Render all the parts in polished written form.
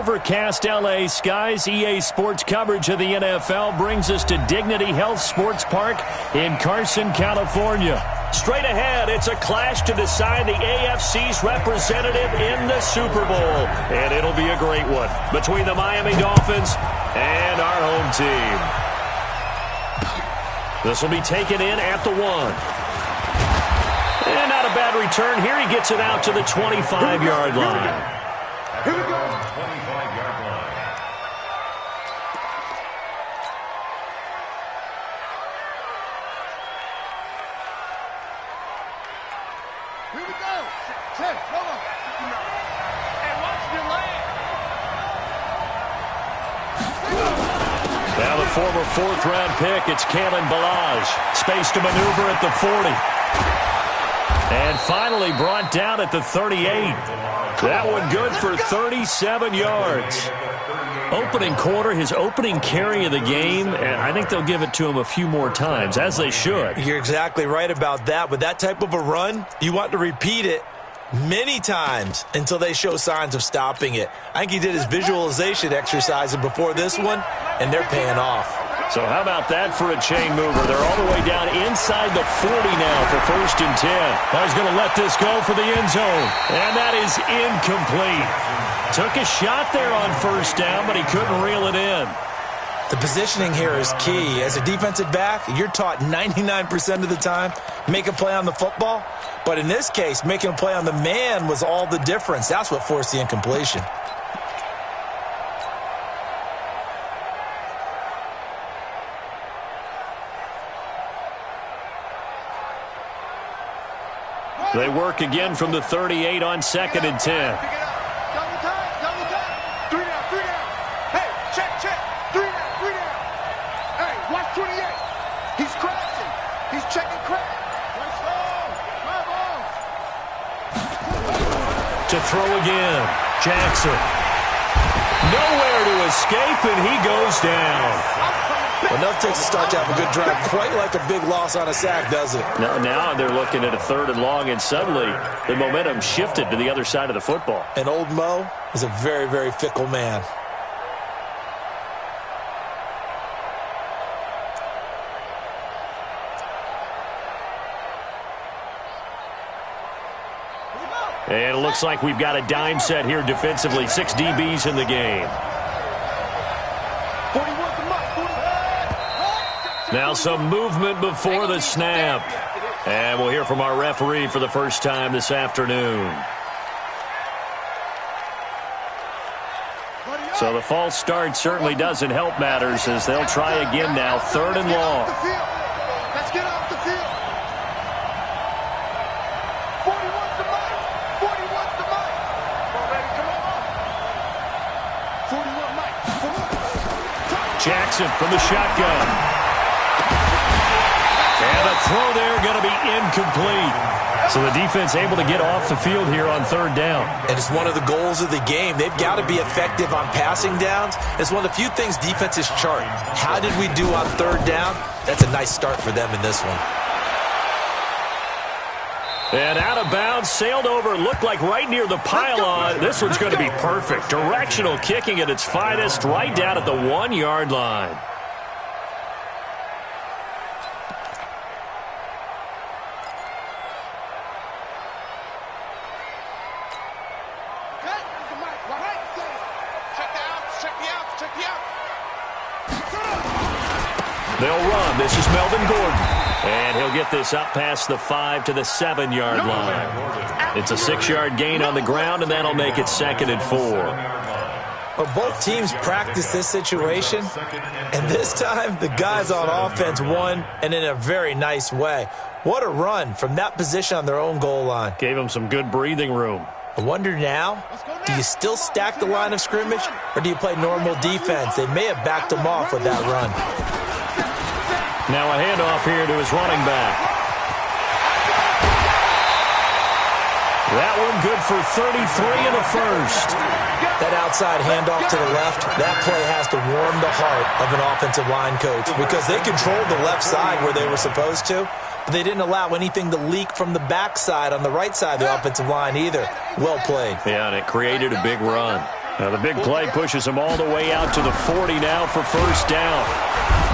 overcast L.A. skies. EA Sports coverage of the NFL brings us to Dignity Health Sports Park in Carson, California. Straight ahead, it's a clash to decide the AFC's representative in the Super Bowl. And it'll be a great one between the Miami Dolphins and our home team. This will be taken in at the 1. And not a bad return. Here he gets it out to the 25-yard line. Here we go. 25-yard line. Here we go. Check. Hold on. Hey, watch your lane. Now the former fourth-round pick, it's Kalen Ballage. Space to maneuver at the 40. And finally brought down at the 38. That one good for 37 yards. Opening quarter, his opening carry of the game, and I think they'll give it to him a few more times, as they should. You're exactly right about that. With that type of a run, you want to repeat it many times until they show signs of stopping it. I think he did his visualization exercises before this one, and they're paying off. So how about that for a chain mover? They're all the way down inside the 40 now for 1st and 10. I was going to let this go for the end zone, and that is incomplete. Took a shot there on 1st down, but he couldn't reel it in. The positioning here is key. As a defensive back, you're taught 99% of the time, make a play on the football. But in this case, making a play on the man was all the difference. That's what forced the incompletion. They work again from the 38 on 2nd and 10. Double time. 3 down. Hey, check. 3 down. Hey, watch 28. He's crashing. He's checking crash. Let's go. Drive on. To throw again. Jackson. Nowhere to escape, and he goes down. Enough takes a start to have a good drive. Quite like a big loss on a sack, does it? Now they're looking at a 3rd and long, and suddenly the momentum shifted to the other side of the football. And old Mo is a very, very fickle man. And it looks like we've got a dime set here defensively. 6 DBs in the game. Now some movement before the snap. And we'll hear from our referee for the first time this afternoon. So the false start certainly doesn't help matters as they'll try again now. 3rd and long. Let's get off the field. 41's the mic. 41's the mic. Come on, baby, come on. 41 mic. Jackson from the shotgun. And a throw there going to be incomplete. So the defense able to get off the field here on 3rd down. And it's one of the goals of the game. They've got to be effective on passing downs. It's one of the few things defenses chart. How did we do on 3rd down? That's a nice start for them in this one. And out of bounds, sailed over, looked like right near the pylon. This one's going to be perfect. Directional kicking at its finest, right down at the 1-yard line. They'll run. This is Melvin Gordon. And he'll get this up past the 5 to the 7-yard line. It's a 6-yard gain on the ground, and that'll make it 2nd and 4. Well, both teams practice this situation, and this time the guys on offense won, and in a very nice way. What a run from that position on their own goal line. Gave them some good breathing room. I wonder now, do you still stack the line of scrimmage, or do you play normal defense? They may have backed them off with that run. Now a handoff here to his running back. That one good for 33 and a first. That outside handoff to the left, that play has to warm the heart of an offensive line coach because they controlled the left side where they were supposed to, but they didn't allow anything to leak from the backside on the right side of the offensive line either. Well played. Yeah, and it created a big run. Now the big play pushes them all the way out to the 40 now for first down.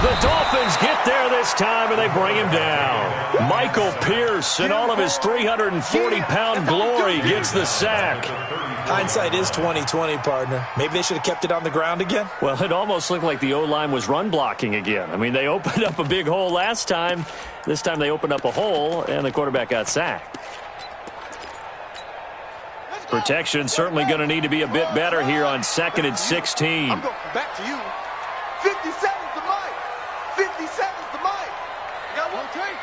The Dolphins get there this time, and they bring him down. Michael Pierce, in all of his 340-pound glory, gets the sack. Hindsight is 20/20, partner. Maybe they should have kept it on the ground again. Well, it almost looked like the O-line was run blocking again. I mean, they opened up a big hole last time. This time they opened up a hole, and the quarterback got sacked. Protection certainly going to need to be a bit better here on 2nd and 16. I'm going back to you. 57's the mic. 57's the mic. You got one take?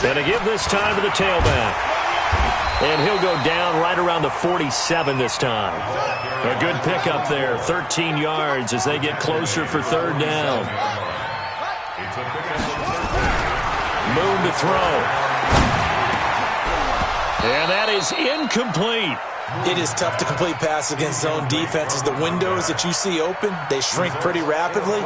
And to give this time to the tailback. And he'll go down right around the 47 this time. A good pickup there, 13 yards as they get closer for third down. Moon to throw. And that is incomplete. It is tough to complete passes against zone defenses. The windows that you see open, they shrink pretty rapidly.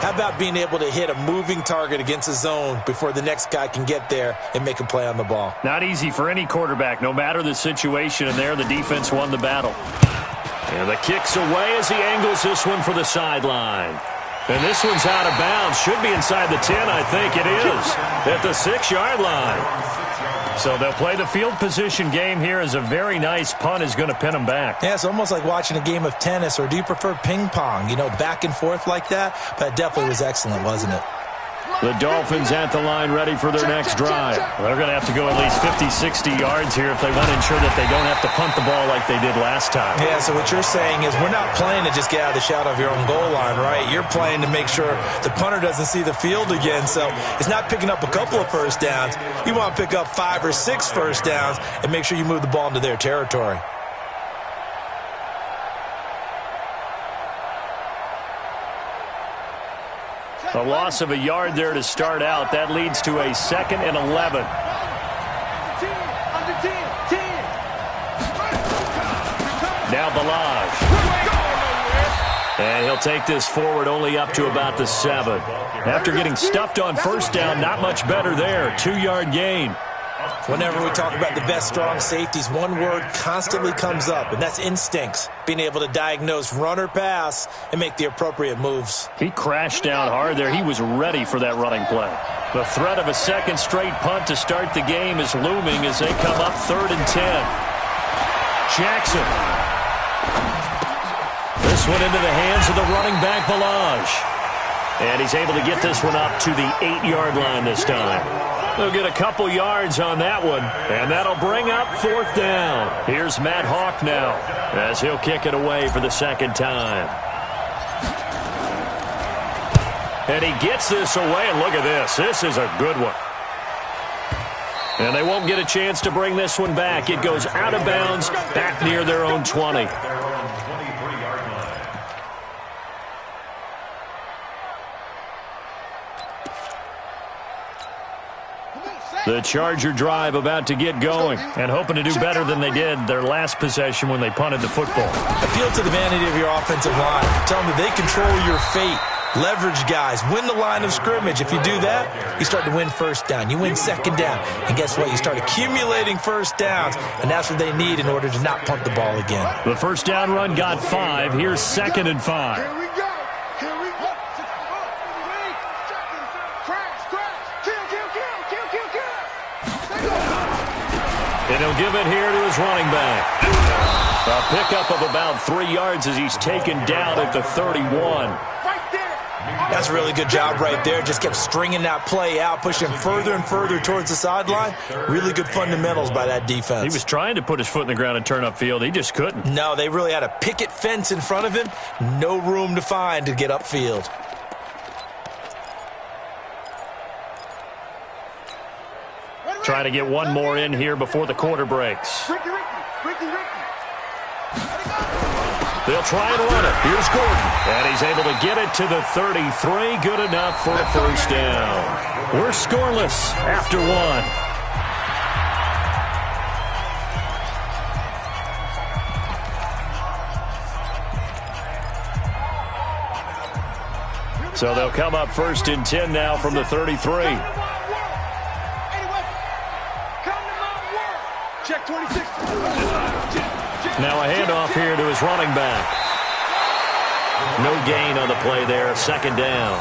How about being able to hit a moving target against a zone before the next guy can get there and make a play on the ball? Not easy for any quarterback, no matter the situation. And there, the defense won the battle. And the kick's away as he angles this one for the sideline. And this one's out of bounds. Should be inside the 10, I think it is, at the 6-yard line. So they'll play the field position game here as a very nice punt is going to pin them back. Yeah, it's almost like watching a game of tennis, or do you prefer ping pong? You know, back and forth like that? But it definitely was excellent, wasn't it? The Dolphins at the line ready for their next drive. They're going to have to go at least 50, 60 yards here if they want to ensure that they don't have to punt the ball like they did last time. Yeah, so what you're saying is we're not playing to just get out of the shadow of your own goal line, right? You're playing to make sure the punter doesn't see the field again. So it's not picking up a couple of first downs. You want to pick up 5 or 6 first downs and make sure you move the ball into their territory. A loss of a yard there to start out. That leads to a 2nd and 11. Now Ballage. And he'll take this forward only up to about the 7. After getting stuffed on first down, not much better there. 2-yard gain. Whenever we talk about the best strong safeties, one word constantly comes up, and that's instincts. Being able to diagnose run or pass and make the appropriate moves. He crashed down hard there. He was ready for that running play. The threat of a second straight punt to start the game is looming as they come up 3rd and 10. Jackson. This one into the hands of the running back, Ballage. And he's able to get this one up to the 8-yard line this time. They'll get a couple yards on that one, and that'll bring up 4th down. Here's Matt Hawk now as he'll kick it away for the 2nd time. And he gets this away, and look at this. This is a good one. And they won't get a chance to bring this one back. It goes out of bounds back near their own 20. The Charger drive about to get going and hoping to do better than they did their last possession when they punted the football. Appeal to the vanity of your offensive line. Tell them that they control your fate. Leverage guys. Win the line of scrimmage. If you do that, you start to win first down. You win second down. And guess what? You start accumulating first downs. And that's what they need in order to not punt the ball again. The first down run got 5. Here's 2nd and 5. Here we go. Here we go. Crash, kill. And he'll give it here to his running back. A pickup of about 3 yards as he's taken down at the 31. That's a really good job right there. Just kept stringing that play out, pushing further and further towards the sideline. Really good fundamentals by that defense. He was trying to put his foot in the ground and turn upfield. He just couldn't. No, they really had a picket fence in front of him. No room to find to get upfield. Trying to get one more in here before the quarter breaks. Ricky. They'll try and run it. Here's Gordon. And he's able to get it to the 33. Good enough for a first down. We're scoreless after 1. So they'll come up 1st and 10 now from the 33. Check 26. Now a handoff his running back. No gain on the play there, second down.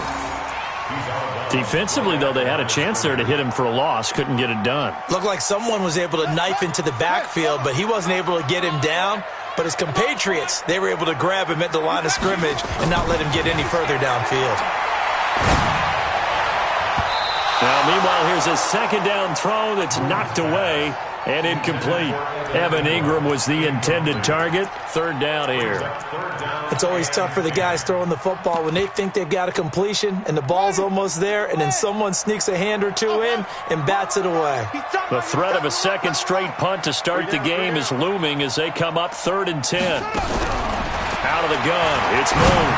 Defensively, though, they had a chance there to hit him for a loss. Couldn't get it done. Looked like someone was able to knife into the backfield, but he wasn't able to get him down. But his compatriots, they were able to grab him at the line of scrimmage and not let him get any further downfield. Now, meanwhile, here's a second down throw that's knocked away and incomplete. Evan Ingram was the intended target. Third down here. It's always tough for the guys throwing the football when they think they've got a completion and the ball's almost there, and then someone sneaks a hand or two in and bats it away. The threat of a second straight punt to start the game is looming as they come up 3rd and 10. Out of the gun. It's moved.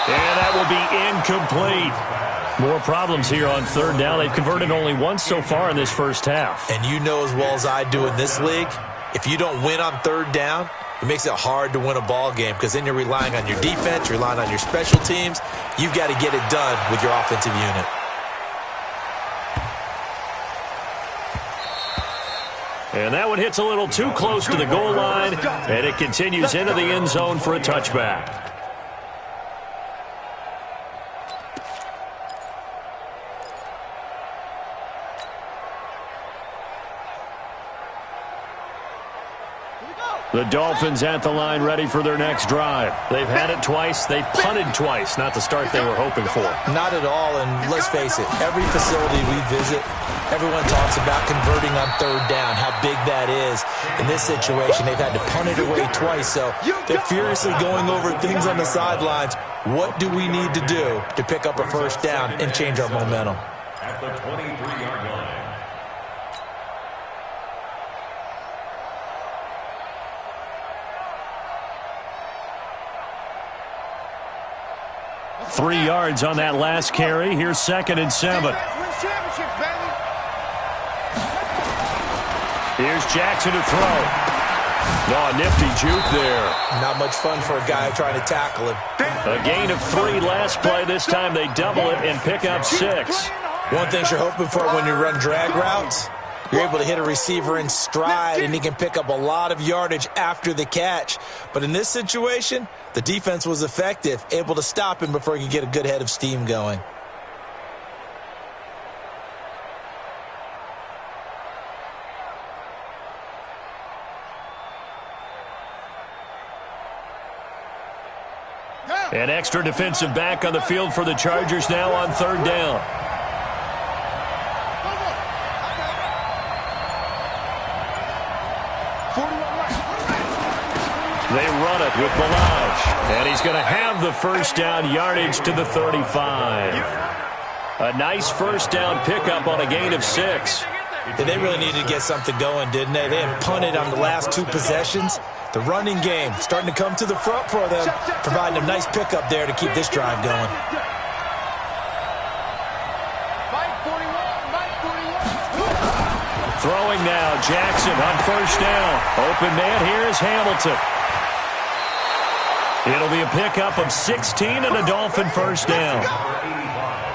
And that will be incomplete. More problems here on 3rd down. They've converted only once so far in this first half. And you know as well as I do in this league, if you don't win on 3rd down, it makes it hard to win a ball game because then you're relying on your defense, you're relying on your special teams. You've got to get it done with your offensive unit. And that one hits a little too close to the goal line, and it continues into the end zone for a touchback. The Dolphins at the line ready for their next drive. They've had it twice. They've punted twice. Not the start they were hoping for. Not at all, and let's face it, every facility we visit, everyone talks about converting on 3rd down, how big that is. In this situation, they've had to punt it away twice, so they're furiously going over things on the sidelines. What do we need to do to pick up a 1st down and change our momentum? At the 23-yard line. 3 yards on that last carry. Here's 2nd and 7. Here's Jackson to throw. Oh, nifty juke there. Not much fun for a guy trying to tackle him. A gain of 3 last play. This time they double it and pick up 6. One thing you're hoping for when you run drag routes, you're able to hit a receiver in stride, and he can pick up a lot of yardage after the catch. But in this situation, the defense was effective, able to stop him before he could get a good head of steam going. An extra defensive back on the field for the Chargers now on 3rd down. They run it with Balaj, and he's going to have the 1st down yardage to the 35. A nice 1st down pickup on a gain of 6. Yeah, they really needed to get something going, didn't they? They had punted on the last 2 possessions. The running game starting to come to the front for them, providing a nice pickup there to keep this drive going. Throwing now, Jackson on 1st down. Open man here is Hamilton. It'll be a pickup of 16 and a Dolphin 1st down.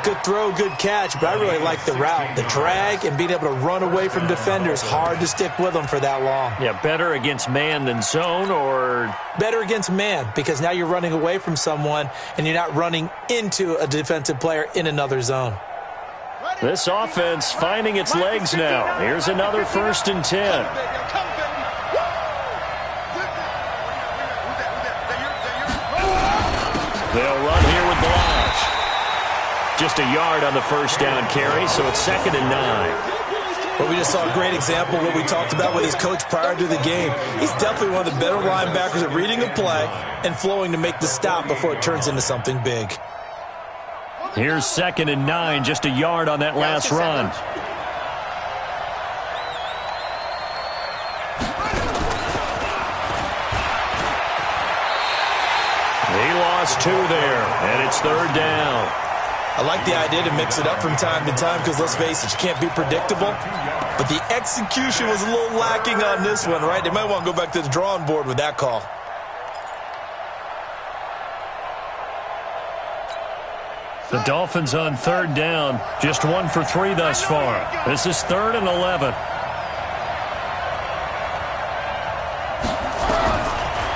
Good throw, good catch, but I really like the route. The drag and being able to run away from defenders, hard to stick with them for that long. Yeah, better against man than zone, or? Better against man, because now you're running away from someone and you're not running into a defensive player in another zone. This offense finding its legs now. Here's another 1st and 10. They'll run here with Balaj. Just a yard on the 1st down carry, so it's 2nd and 9. Well, we just saw a great example of what we talked about with his coach prior to the game. He's definitely one of the better linebackers at reading a play and flowing to make the stop before it turns into something big. Here's 2nd and 9, just a yard on that last run. He lost 2 there, and it's 3rd down. I like the idea to mix it up from time to time because, let's face it, you can't be predictable. But the execution was a little lacking on this one, right? They might want to go back to the drawing board with that call. The Dolphins on 3rd down, just 1 for 3 thus far. This is 3rd and 11.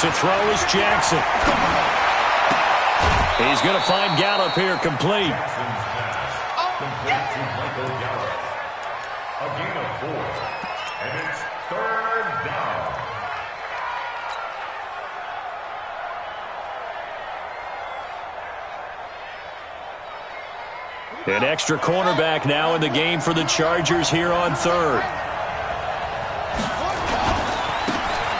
To throw is Jackson. He's going to find Gallup here complete. Complete to Michael Gallup. A gain of 4. And it's 3rd down. An extra cornerback now in the game for the Chargers here on 3rd.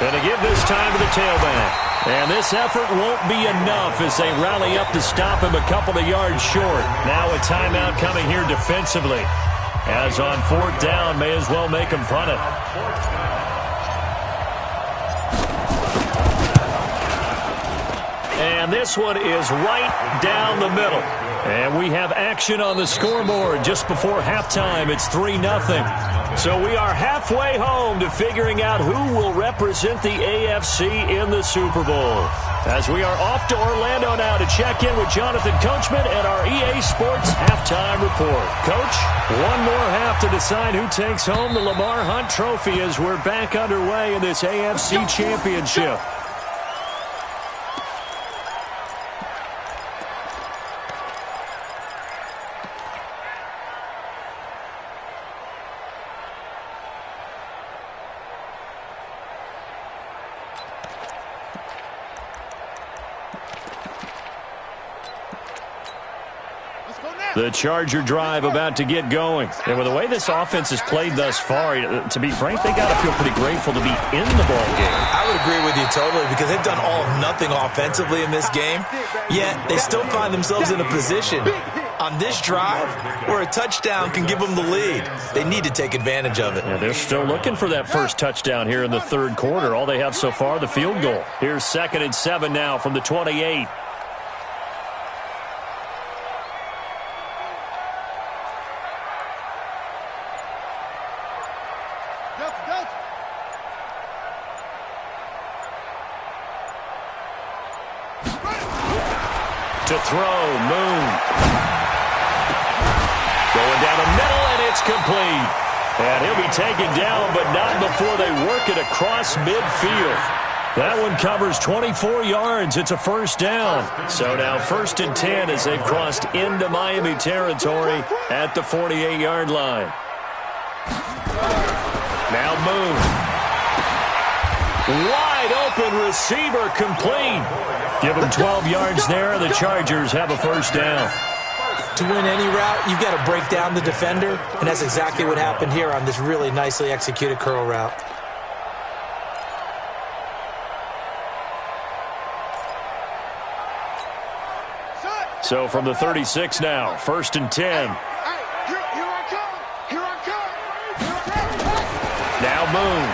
Going to give this time to the tailback. And this effort won't be enough as they rally up to stop him a couple of yards short. Now a timeout coming here defensively. As on 4th down, may as well make him punt it. And this one is right down the middle. And we have action on the scoreboard just before halftime. It's 3-0. So we are halfway home to figuring out who will represent the AFC in the Super Bowl. As we are off to Orlando now to check in with Jonathan Coachman and our EA Sports Halftime Report. Coach, one more half to decide who takes home the Lamar Hunt Trophy as we're back underway in this AFC Championship. The Charger drive about to get going. And with the way this offense has played thus far, to be frank, they got to feel pretty grateful to be in the ball game. I would agree with you totally because they've done all of nothing offensively in this game, yet they still find themselves in a position on this drive where a touchdown can give them the lead. They need to take advantage of it. Yeah, they're still looking for that first touchdown here in the 3rd quarter. All they have so far, the field goal. Here's 2nd and 7 now from the 28. To throw, Moon. Going down the middle, and it's complete. And he'll be taken down, but not before they work it across midfield. That one covers 24 yards. It's a 1st down. So now 1st and 10 as they've crossed into Miami territory at the 48-yard line. Now Moon. Wide open receiver complete. Give them 12 yards there. The Chargers have a 1st down. To win any route, you've got to break down the defender, and that's exactly what happened here on this really nicely executed curl route. So from the 36 now, 1st and 10. Now Moon.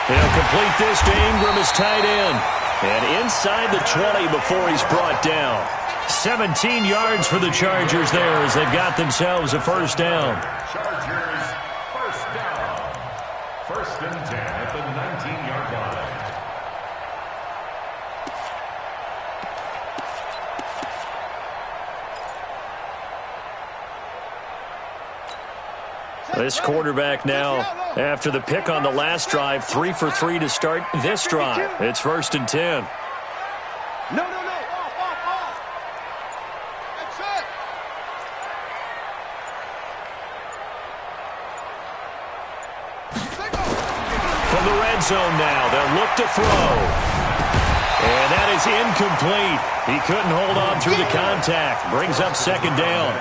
He'll complete this to Ingram as tight end. And inside the 20 before he's brought down. 17 yards for the Chargers there as they've got themselves a 1st down. Chargers, 1st down. 1st and 10 at the 19-yard line. This quarterback now, after the pick on the last drive, 3 for 3 to start this drive. It's 1st and 10. No. Off. That's it. From the red zone now, they'll look to throw. And that is incomplete. He couldn't hold on through the contact. Brings up 2nd down.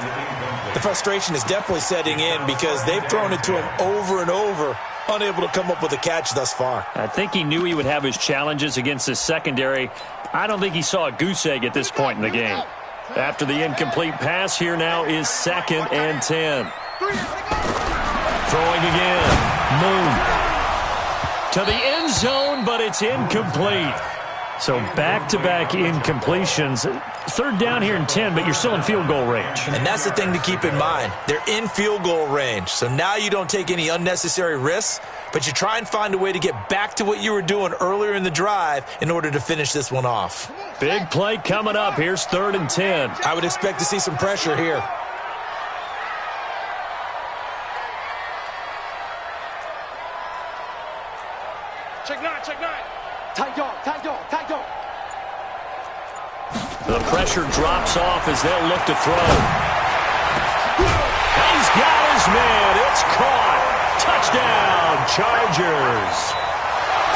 The frustration is definitely setting in because they've thrown it to him over and over, unable to come up with a catch thus far. I think he knew he would have his challenges against his secondary. I don't think he saw a goose egg at this point in the game. After the incomplete pass, here now is 2nd and 10. Throwing again. Moon. To the end zone, but it's incomplete. So back-to-back incompletions. 3rd down here and 10, but you're still in field goal range. And that's the thing to keep in mind. They're in field goal range. So now you don't take any unnecessary risks, but you try and find a way to get back to what you were doing earlier in the drive in order to finish this one off. Big play coming up. Here's 3rd and 10. I would expect to see some pressure here. Check nine. Tight dog, tight dog, tight dog. The pressure drops off as they'll look to throw. He's got his man. It's caught. Touchdown, Chargers.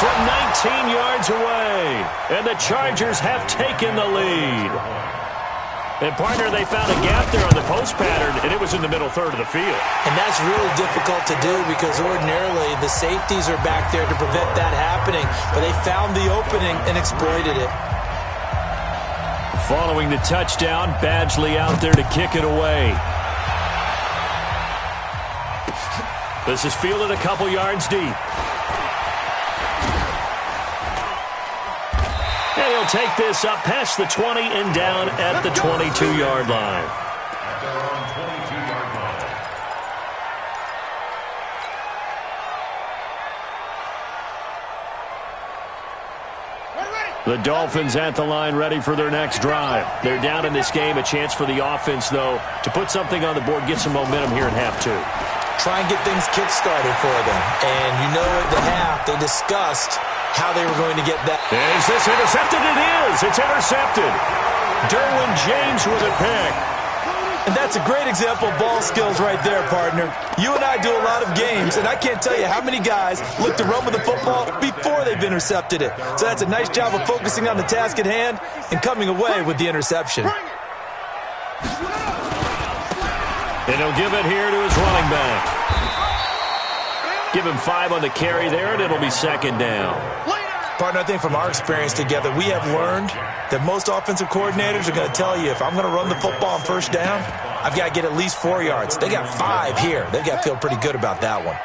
From 19 yards away. And the Chargers have taken the lead. And, partner, they found a gap there on the post pattern, and it was in the middle third of the field. And that's really difficult to do because ordinarily the safeties are back there to prevent that happening. But they found the opening and exploited it. Following the touchdown, Badgley out there to kick it away. This is fielded a couple yards deep. And he'll take this up past the 20 and down at the 22-yard line. At their own 22-yard line. The Dolphins at the line ready for their next drive. They're down in this game. A chance for the offense, though, to put something on the board, get some momentum here in half two. Try and get things kick-started for them. And you know at the half they discussed how they were going to get that. Is this intercepted? It is. It's intercepted. Derwin James with a pick. And that's a great example of ball skills right there, partner. You and I do a lot of games, and I can't tell you how many guys look to run with the football before they've intercepted it. So that's a nice job of focusing on the task at hand and coming away with the interception. And he'll give it here to his running back. Give him 5 on the carry there, and it'll be second down. Partner, I think from our experience together, we have learned that most offensive coordinators are going to tell you, if I'm going to run the football on first down, I've got to get at least 4 yards. They got 5 here. They've got to feel pretty good about that one.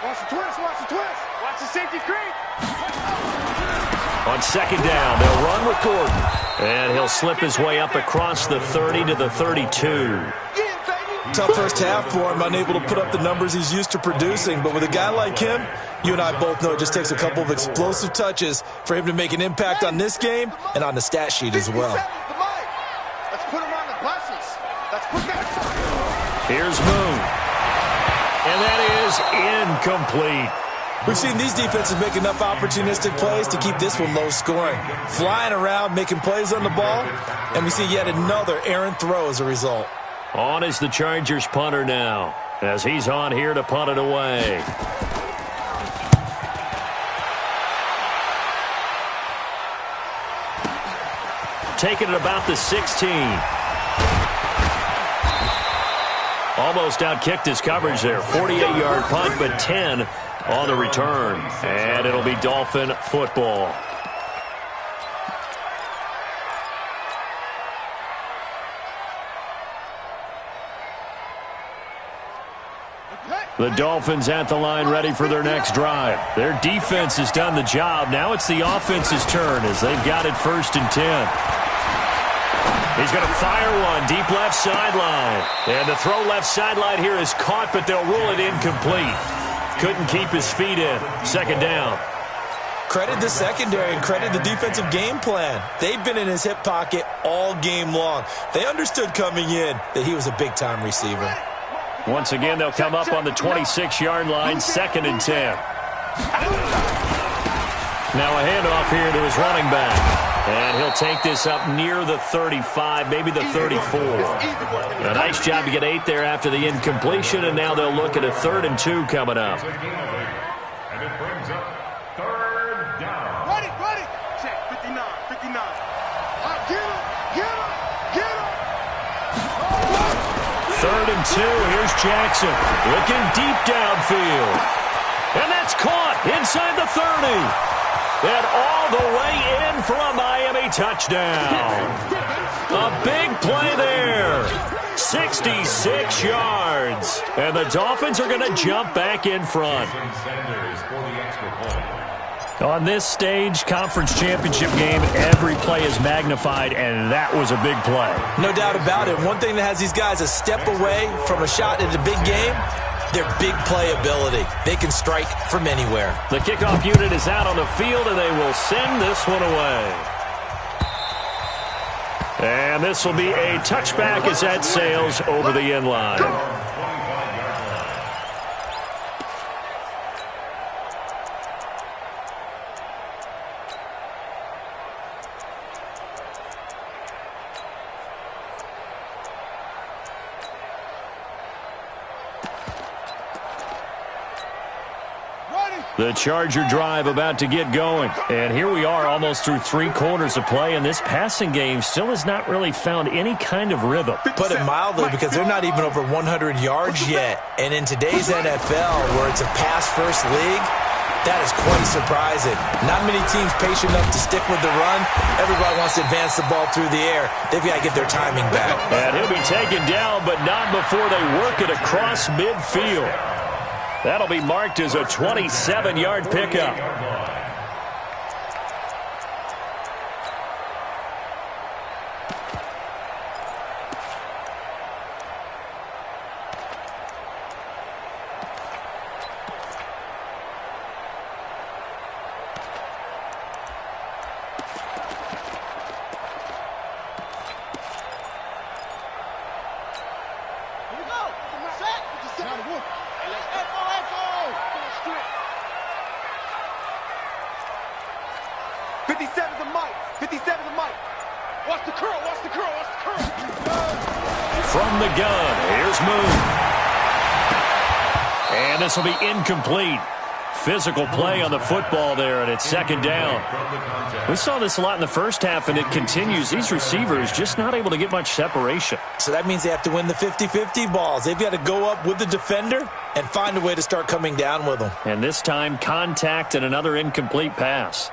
Watch the twist, watch the twist. Watch the safety creep. On second down, they'll run with Gordon. And he'll slip his way up across the 30 to the 32. Tough first half for him, unable to put up the numbers he's used to producing. But with a guy like him, you and I both know it just takes a couple of explosive touches for him to make an impact on this game and on the stat sheet as well. Let's put him on the buses. Let's put that. Here's Moon. And that is incomplete. We've seen these defenses make enough opportunistic plays to keep this one low scoring. Flying around, making plays on the ball, and we see yet another errant throw as a result. On is the Chargers punter now, as he's on here to punt it away. Taking it about the 16. Almost outkicked his coverage there. 48-yard punt, but 10 on the return. And it'll be Dolphin football. The Dolphins at the line ready for their next drive. Their defense has done the job. Now it's the offense's turn as they've got it 1st and 10. He's going to fire one deep left sideline. And the throw left sideline here is caught, but they'll rule it incomplete. Couldn't keep his feet in. Second down. Credit the secondary and credit the defensive game plan. They've been in his hip pocket all game long. They understood coming in that he was a big-time receiver. Once again, they'll come up on the 26-yard line, 2nd and 10. Now a handoff here to his running back. And he'll take this up near the 35, maybe the 34. A nice job to get 8 there after the incompletion, and now they'll look at a 3rd and 2 coming up. And it brings up 3rd down. Ready, ready. Check, 59, 59. Get him, get him, get him. 3rd and 2, here's Jackson. Looking deep downfield. And that's caught inside the 30. And all the way in for a Miami touchdown. A big play there. 66 yards. And the Dolphins are going to jump back in front. On this stage, conference championship game, every play is magnified, and that was a big play. No doubt about it. One thing that has these guys a step away from a shot at a big game, their big play ability. They can strike from anywhere. The kickoff unit is out on the field, and they will send this one away. And this will be a touchback as that sails over the end line. The Charger drive about to get going. And here we are almost through 3 quarters of play, and this passing game still has not really found any kind of rhythm. Put it mildly, because they're not even over 100 yards yet. And in today's NFL, where it's a pass-first league, that is quite surprising. Not many teams patient enough to stick with the run. Everybody wants to advance the ball through the air. They've got to get their timing back. And he'll be taken down, but not before they work it across midfield. That'll be marked as a 27-yard pickup. From the gun, here's Moon. And this will be incomplete. Physical play on the football there, and it's second down. We saw this a lot in the first half, and it continues. These receivers just not able to get much separation. So that means they have to win the 50-50 balls. They've got to go up with the defender and find a way to start coming down with them. And this time, contact and another incomplete pass.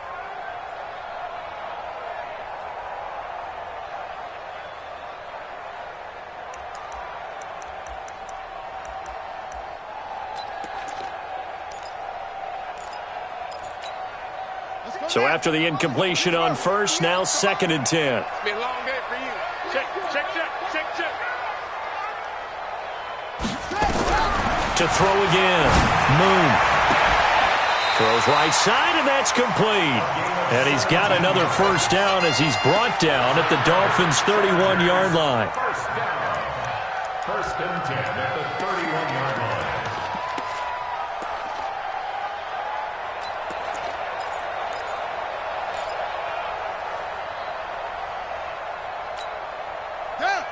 So after the incompletion on first, now 2nd and 10. It's been a long day for you. Check. To throw again. Moon. Throws right side, and that's complete. And he's got another first down as he's brought down at the Dolphins' 31-yard line. First and 10 at the 31-yard line.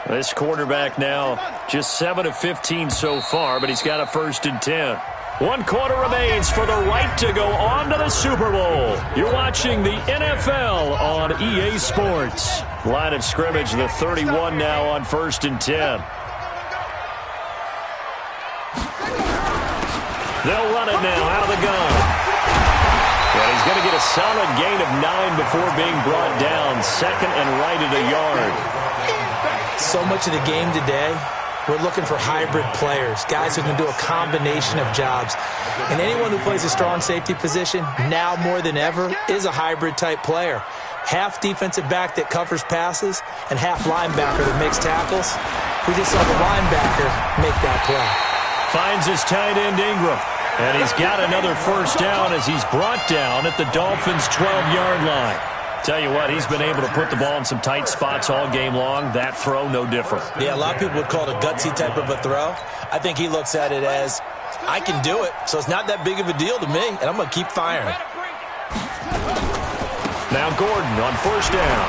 This quarterback now just 7 of 15 so far, but he's got a 1st and 10. 1 quarter remains for the right to go on to the Super Bowl. You're watching the NFL on EA Sports. Line of scrimmage, the 31 now on 1st and 10. They'll run it now out of the gun. And he's going to get a solid gain of 9 before being brought down. 2nd and right at a yard. So much of the game today, we're looking for hybrid players, guys who can do a combination of jobs. And anyone who plays a strong safety position, now more than ever, is a hybrid-type player. Half defensive back that covers passes and half linebacker that makes tackles. We just saw the linebacker make that play. Finds his tight end Ingram. And he's got another first down as he's brought down at the Dolphins' 12-yard line. Tell you what, he's been able to put the ball in some tight spots all game long. That throw, no different. Yeah, a lot of people would call it a gutsy type of a throw. I think he looks at it as, I can do it, so it's not that big of a deal to me, and I'm going to keep firing. Now Gordon on first down.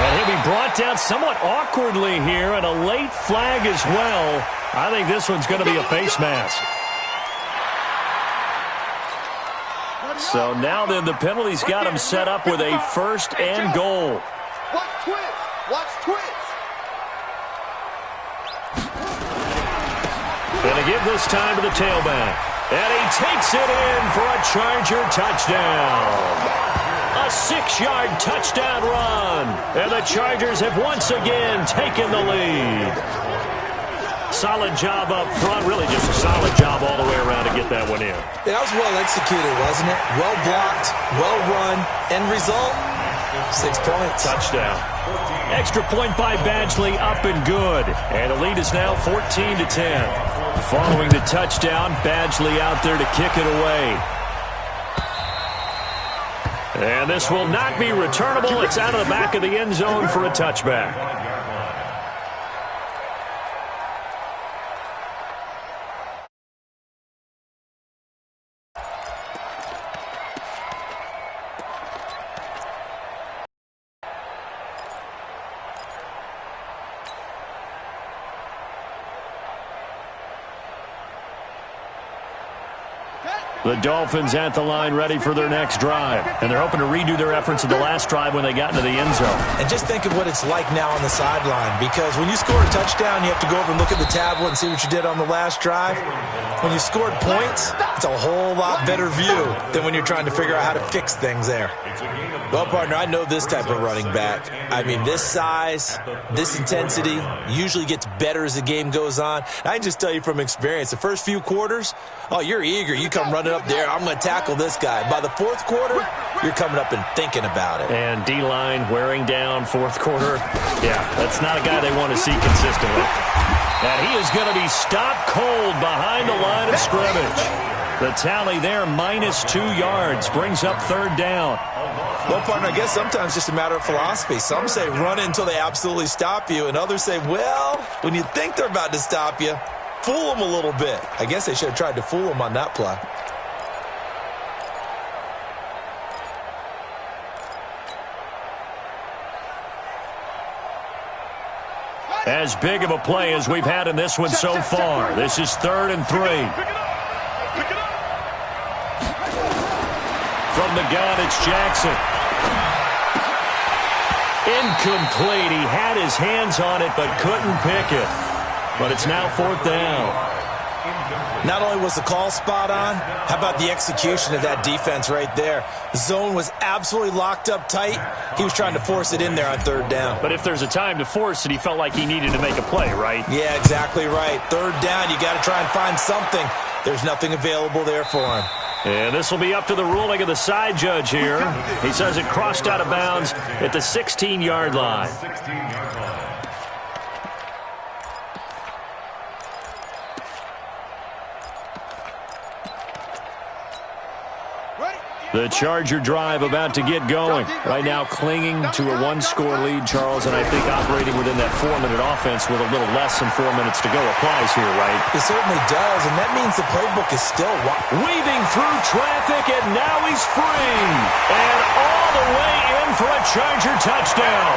And he'll be brought down somewhat awkwardly here, and a late flag as well. I think this one's going to be a face mask. So now then, the penalty's got him set up with a 1st and goal. Watch twist. Gonna give this time to the tailback. And he takes it in for a Charger touchdown. A 6-yard touchdown run. And the Chargers have once again taken the lead. Solid job up front. Really just a solid job all the way around to get that one in. Yeah, that was well executed, wasn't it? Well blocked, well run. End result, 6 points. Touchdown. Extra point by Badgley, up and good. And the lead is now 14-10. Following the touchdown, Badgley out there to kick it away. And this will not be returnable. It's out of the back of the end zone for a touchback. The Dolphins at the line ready for their next drive. And they're hoping to redo their efforts of the last drive when they got into the end zone. And just think of what it's like now on the sideline, because when you score a touchdown, you have to go over and look at the tablet and see what you did on the last drive. When you scored points, it's a whole lot better view than when you're trying to figure out how to fix things there. Well, partner, I know this type of running back. I mean, this size, this intensity usually gets better as the game goes on. And I can just tell you from experience, the first few quarters, oh, you're eager. You come running up there, I'm going to tackle this guy. By the fourth quarter, you're coming up and thinking about it. And D-line wearing down fourth quarter. Yeah, that's not a guy they want to see consistently. And he is going to be stopped cold behind the line of scrimmage. The tally there, -2 yards, brings up third down. Well, partner, I guess sometimes it's just a matter of philosophy. Some say run it until they absolutely stop you, and others say, well, when you think they're about to stop you, fool them a little bit. I guess they should have tried to fool them on that play. As big of a play as we've had in this one so far. This is 3rd and 3. From the gun, it's Jackson. Incomplete. He had his hands on it but couldn't pick it. But it's now 4th down. Not only was the call spot on, how about the execution of that defense right there? The zone was absolutely locked up tight. He was trying to force it in there on 3rd down. But if there's a time to force it, he felt like he needed to make a play, right? Yeah, exactly right. 3rd down, you got to try and find something. There's nothing available there for him. And this will be up to the ruling of the side judge here. He says it crossed out of bounds at the 16-yard line. The Charger drive about to get going. Right now clinging to a 1-score lead, Charles, and I think operating within that 4-minute offense with a little less than 4 minutes to go applies here, right? It certainly does, and that means the playbook is still weaving through traffic, and now he's free. And all the way in for a Charger touchdown.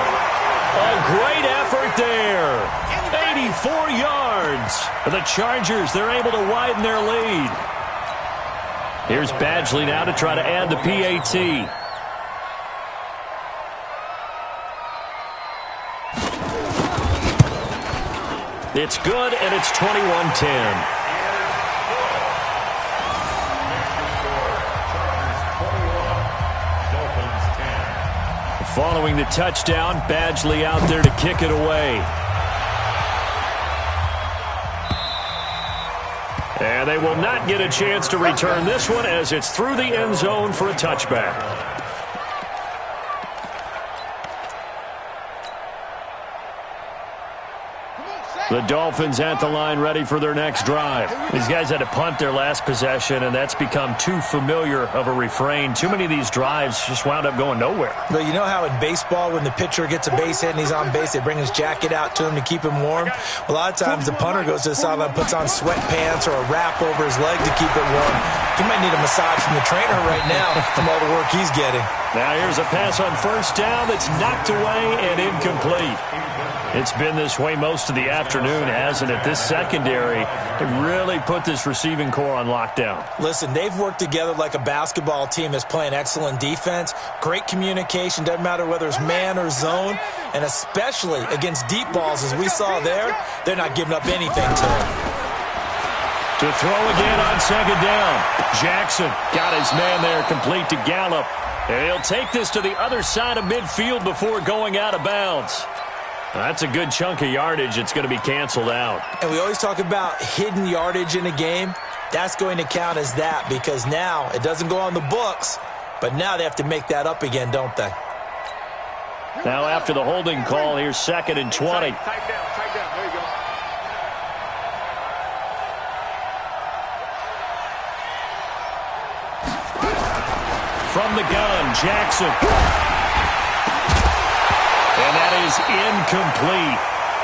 A great effort there. 84 yards. The Chargers, they're able to widen their lead. Here's Badgley now to try to add the PAT. It's good, and it's 21-10. Following the touchdown, Badgley out there to kick it away. And they will not get a chance to return this one as it's through the end zone for a touchback. The Dolphins at the line ready for their next drive. These guys had to punt their last possession, and that's become too familiar of a refrain. Too many of these drives just wound up going nowhere. But you know how in baseball, when the pitcher gets a base hit and he's on base, they bring his jacket out to him to keep him warm? A lot of times the punter goes to the sideline, puts on sweatpants or a wrap over his leg to keep it warm. He might need a massage from the trainer right now from all the work he's getting. Now here's a pass on 1st down that's knocked away and incomplete. It's been this way most of the afternoon, hasn't it? This secondary really put this receiving core on lockdown. Listen, they've worked together like a basketball team that's playing excellent defense. Great communication, doesn't matter whether it's man or zone. And especially against deep balls, as we saw there, they're not giving up anything to him. To throw again on 2nd down. Jackson got his man there complete to Gallup. And he'll take this to the other side of midfield before going out of bounds. That's a good chunk of yardage. It's going to be canceled out. And we always talk about hidden yardage in a game. That's going to count as that because now it doesn't go on the books, but now they have to make that up again, don't they? Now after the holding call, here's 2nd and 20. Tight down. There you go. From the gun, Jackson. And that is incomplete.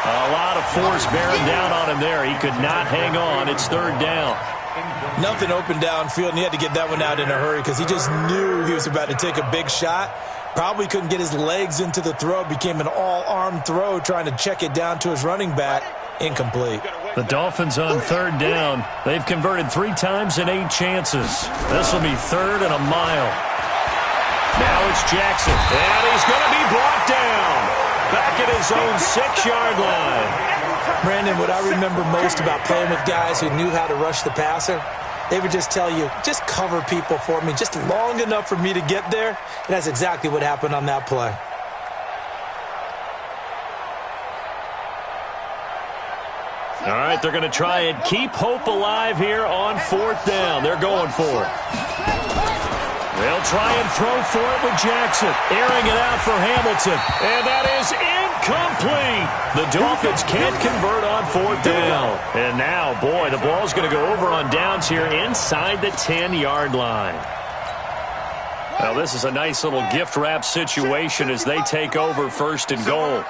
A lot of force bearing down on him there. He could not hang on. It's 3rd down. Nothing open downfield, and he had to get that one out in a hurry because he just knew he was about to take a big shot. Probably couldn't get his legs into the throw. Became an all-arm throw trying to check it down to his running back. Incomplete. The Dolphins on third down. They've converted 3 times in 8 chances. This will be 3rd and a mile. Now it's Jackson, and he's going to be brought down. Back at his own 6-yard line. Brandon, what I remember most about playing with guys who knew how to rush the passer, they would just tell you, just cover people for me, just long enough for me to get there. And that's exactly what happened on that play. All right, they're going to try and keep hope alive here on 4th down. They're going for it. They'll try and throw for it with Jackson. Airing it out for Hamilton. And that is incomplete. The Dolphins can't convert on 4th down. And now, boy, the ball's going to go over on downs here inside the 10-yard line. Now, this is a nice little gift wrap situation as they take over 1st and goal.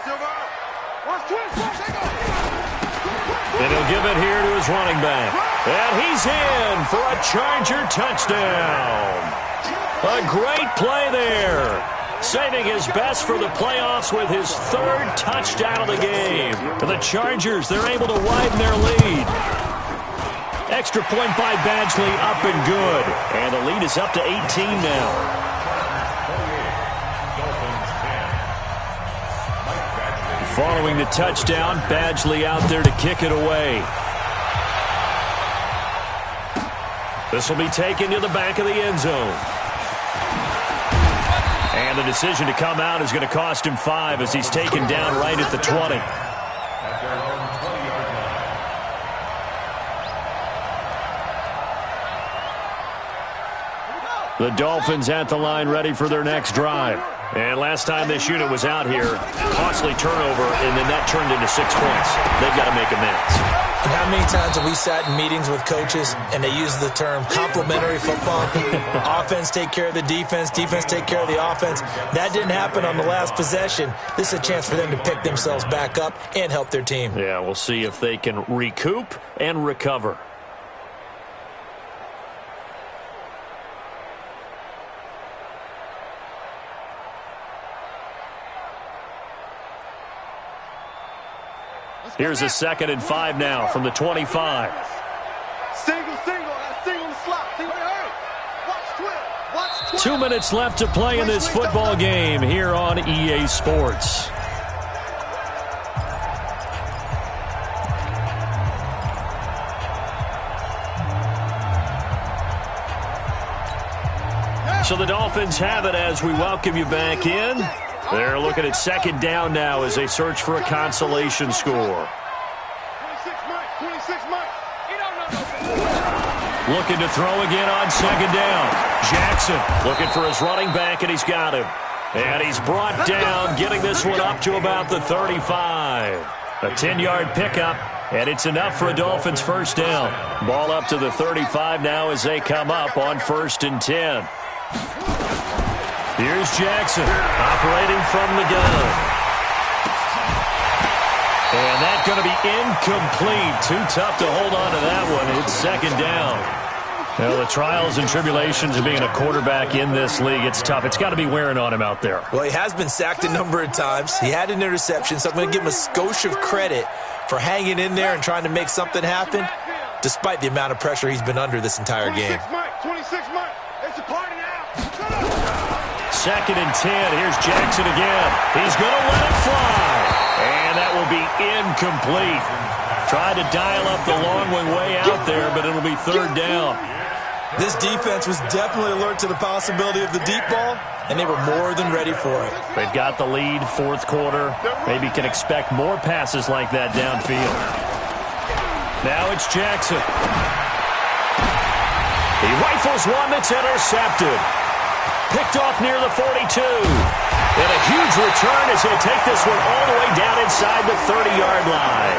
And he'll give it here to his running back. And he's in for a Charger touchdown. A great play there. Saving his best for the playoffs with his 3rd touchdown of the game. For the Chargers, they're able to widen their lead. Extra point by Badgley, up and good. And the lead is up to 18 now. Following the touchdown, Badgley out there to kick it away. This will be taken to the back of the end zone. And the decision to come out is going to cost him 5 as he's taken down right at the 20. The Dolphins at the line ready for their next drive. And last time this unit was out here, costly turnover, and then that turned into 6 points. They've got to make amends. And how many times have we sat in meetings with coaches and they use the term complementary football? Offense take care of the defense, defense take care of the offense. That didn't happen on the last possession. This is a chance for them to pick themselves back up and help their team. Yeah, we'll see if they can recoup and recover. Here's a 2nd and 5 now from the 25. Single, single slot. Watch 12. 2 minutes left to play in this football game here on EA Sports. So the Dolphins have it as we welcome you back in. They're looking at 2nd down now as they search for a consolation score. 26 Mike. Looking to throw again on 2nd down. Jackson looking for his running back, and he's got him. And he's brought down, getting this one up to about the 35. A 10-yard pickup, and it's enough for a Dolphins 1st down. Ball up to the 35 now as they come up on 1st and 10. Here's Jackson, operating from the gun. And that's going to be incomplete. Too tough to hold on to that one. It's 2nd down. Now, the trials and tribulations of being a quarterback in this league, it's tough. It's got to be wearing on him out there. Well, he has been sacked a number of times. He had an interception, so I'm going to give him a skosh of credit for hanging in there and trying to make something happen, despite the amount of pressure he's been under this entire game. 26 Mike. It's a party now. 2nd and 10. Here's Jackson again. He's going to let it fly. And that will be incomplete. Tried to dial up the long one way out there, but it'll be 3rd down. This defense was definitely alert to the possibility of the deep ball, and they were more than ready for it. They've got the lead, 4th quarter. Maybe can expect more passes like that downfield. Now it's Jackson. He rifles one that's intercepted. Picked off near the 42. And a huge return as they take this one all the way down inside the 30-yard line.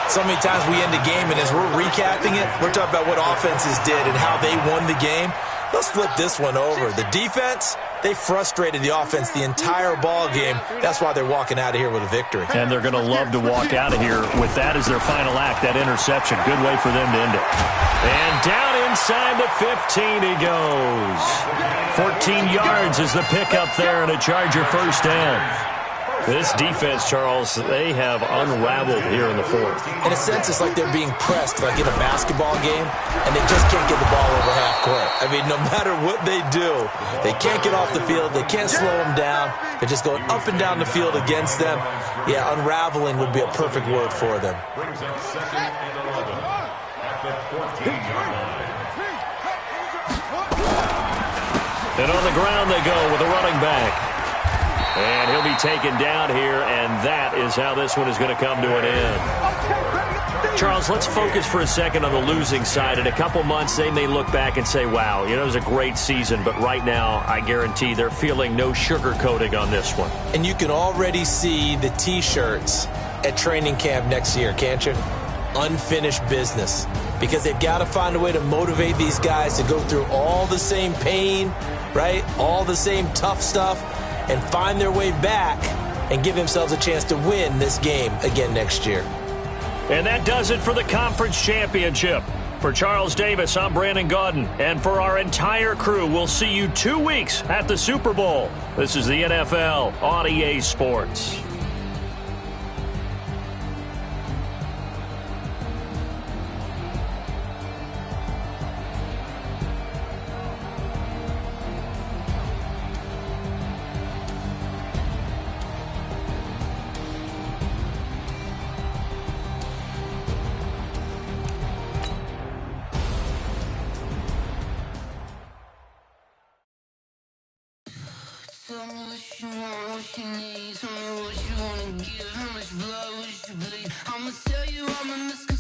So many times we end a game, and as we're recapping it, we're talking about what offenses did and how they won the game. Let's flip this one over. The defense, they frustrated the offense the entire ball game. That's why they're walking out of here with a victory. And they're going to love to walk out of here with that as their final act, that interception. Good way for them to end it. And down inside the 15 he goes. 14 yards is the pickup there and a Charger 1st down. This defense, Charles, they have unraveled here in the fourth. In a sense, it's like they're being pressed like in a basketball game, and they just can't get the ball over half court. I mean, no matter what they do, they can't get off the field. They can't slow them down. They're just going up and down the field against them. Yeah, unraveling would be a perfect word for them. Brings up 2nd and 11 at the 14-yard line. And on the ground they go with a running back. And he'll be taken down here, and that is how this one is going to come to an end. Charles, let's focus for a second on the losing side. In a couple months, they may look back and say, wow, it was a great season. But right now, I guarantee they're feeling no sugarcoating on this one. And you can already see the T-shirts at training camp next year, can't you? Unfinished business. Because they've got to find a way to motivate these guys to go through all the same pain, right? All the same tough stuff, and find their way back and give themselves a chance to win this game again next year. And that does it for the conference championship. For Charles Davis, I'm Brandon Gaudin. And for our entire crew, we'll see you 2 weeks at the Super Bowl. This is the NFL on EA Sports. Tell me what you want, what you need. Tell me what you wanna give, how much blood would you bleed? I'ma tell you I'm a